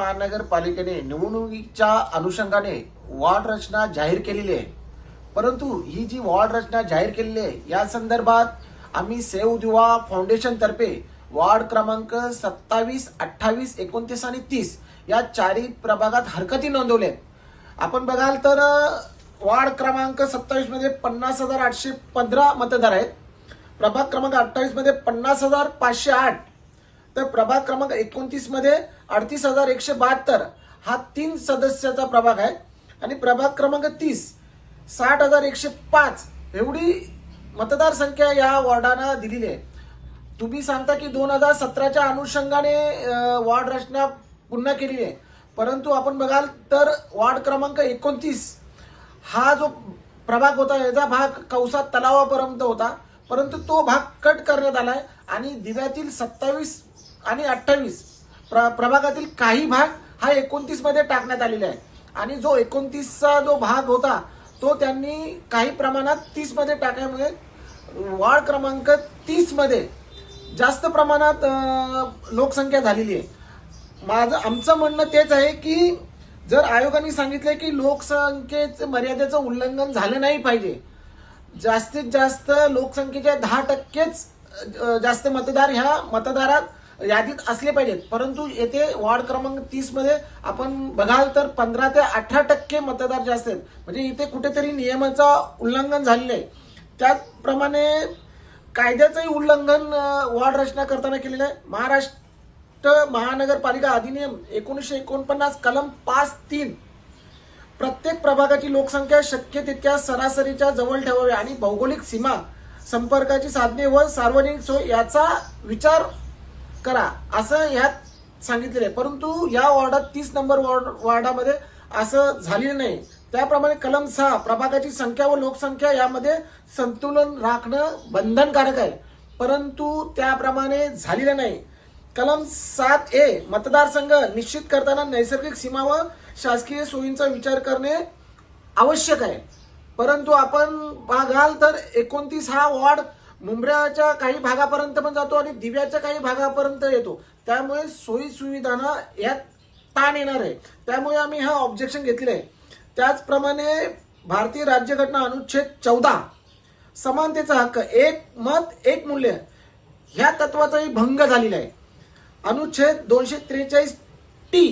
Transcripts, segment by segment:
महानगरपालिकेने निवडणुकीच्या अनुषंगाने वॉर्ड रचना जाहीर केलेली आहे। परंतु ही जी वॉर्ड रचना जाहीर केलेली आहे या संदर्भात आम्ही सेव्ह दिवा फाउंडेशन तर्फे वॉर्ड क्रमांक 27, 28, 29 आणि 30 या चारही प्रभागात हरकती नोंदवल्या। आपण बघाल तर वार्ड क्रमांक 27 मध्ये 50,815 मतदार आहेत, प्रभाग क्रमांक 28 मध्ये 50,508, तर प्रभाग क्रमांक 29 मध्ये 38,172 हा 3 सदस्याचा प्रभाग आहे आणि प्रभाग क्रमांक 30 60,105 एवढी मतदार संख्या या वॉर्डांना दिलेली आहे। तुम्ही सांगता की 2017च्या अनुषंगाने वॉर्ड रचना पुन्हा केलेली आहे, परंतु आपण बघाल तर वार्ड क्रमांक 29 हा जो प्रभाग होता याचा भाग कौसा तलावापर्यंत होता, परंतु तो भाग कट करण्यात आलाय आणि दिव्यातील 27 आणि 28 प्रभागातील काही भाग हा 29 मध्ये टाकण्यात आलेला आहे आणि जो 29चा जो भाग होता तो त्यांनी काही प्रमाणात 30 मध्ये टाकल्यामुळे वार्ड क्रमांक 30 मध्ये जास्त प्रमाणात लोकसंख्या झालेली आहे। आमचं म्हणणं तेच आहे की जर आयोगाने सांगितले की लोकसंख्येचे मर्यादेचं उल्लंघन झालं नाही पाहिजे, जास्तीत जास्त लोकसंख्येच्या 10% जास्त मतदार ह्या मतदारात यादीत असले पाहिजेत, परंतु येथे वार्ड क्रमांक 30 मध्ये आपण बघाल तर 15 ते 18% मतदार जास्त आहेत, म्हणजे इथे कुठेतरी नियमाचं उल्लंघन झालेलं आहे। त्याचप्रमाणे कायद्याचंही उल्लंघन वॉर्ड रचना करताना केलेलं आहे। महाराष्ट्र महानगरपालिका अधिनियम 1949 कलम 5(3) प्रत्येक प्रभागाची लोकसंख्या शक्य तितक्या सरासरीच्या जवळ ठेवावी आणि भौगोलिक सीमा, संपर्काची साधने व सार्वजनिक सोय याचा विचार करा असं यात सांगितलेलं आहे, परंतु या वॉर्डात 30 नंबर वॉर्डामध्ये असं झालेलं नाही। त्याप्रमाणे कलम 6 प्रभागाची संख्या व लोकसंख्या यामध्ये संतुलन राखणं बंधनकारक आहे, परंतु त्याप्रमाणे झालेलं नाही। कलम 7A मतदारसंघ निश्चित करताना नैसर्गिक सीमा व शासकीय सोयींचा विचार करणे आवश्यक आहे, परंतु आपण बघाल तर 29 हा वॉर्ड मुंब्र्याच्या काही भागापर्यंत पण जातो आणि दिव्याच्या काही भागापर्यंत येतो, त्यामुळे सोयी सुविधांना यात ताण येणार आहे, त्यामुळे आम्ही हा ऑब्जेक्शन घेतलेलं आहे। त्याचप्रमाणे भारतीय राज्यघटना अनुच्छेद 14 समानतेचा हक्क, एक मत एक मूल्य ह्या तत्वाचाही भंग झालेला आहे। अनुच्छेद 243T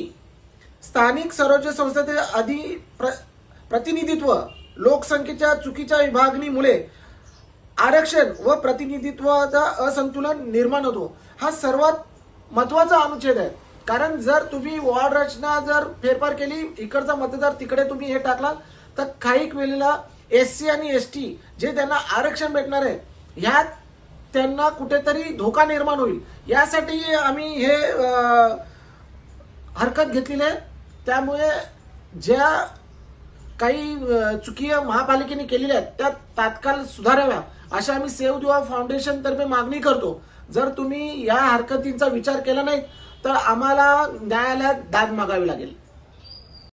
स्थानिक स्वराज्य संस्थेचे प्रतिनिधित्व, लोकसंख्येच्या चुकीच्या विभागणीमुळे आरक्षण व प्रतिनिधित्वाचा असंतुलन निर्माण होतो, हा सर्वात महत्वाचा अनुच्छेद आहे। कारण जर तुम्ही वॉर्ड रचना जर फेरफार केली, इकडचा मतदार तिकडे तुम्ही हे टाकला तर काही वेळेला SC आणि ST जे त्यांना आरक्षण भेटणार आहे ह्यात त्यांना कुठेतरी धोका निर्माण होईल, यासाठी आम्ही हे हरकत घेतलेली आहे। त्यामुळे ज्या काही चुकी महापालिकेने केलेल्या आहेत त्या तात्काळ सुधाराव्या अशा आम्ही सेव्ह दिवा फाउंडेशन तर्फे मागणी करतो। जर तुम्ही या हरकतींचा विचार केला नाही तर आम्हाला न्यायालयात दाद मागावी लागेल।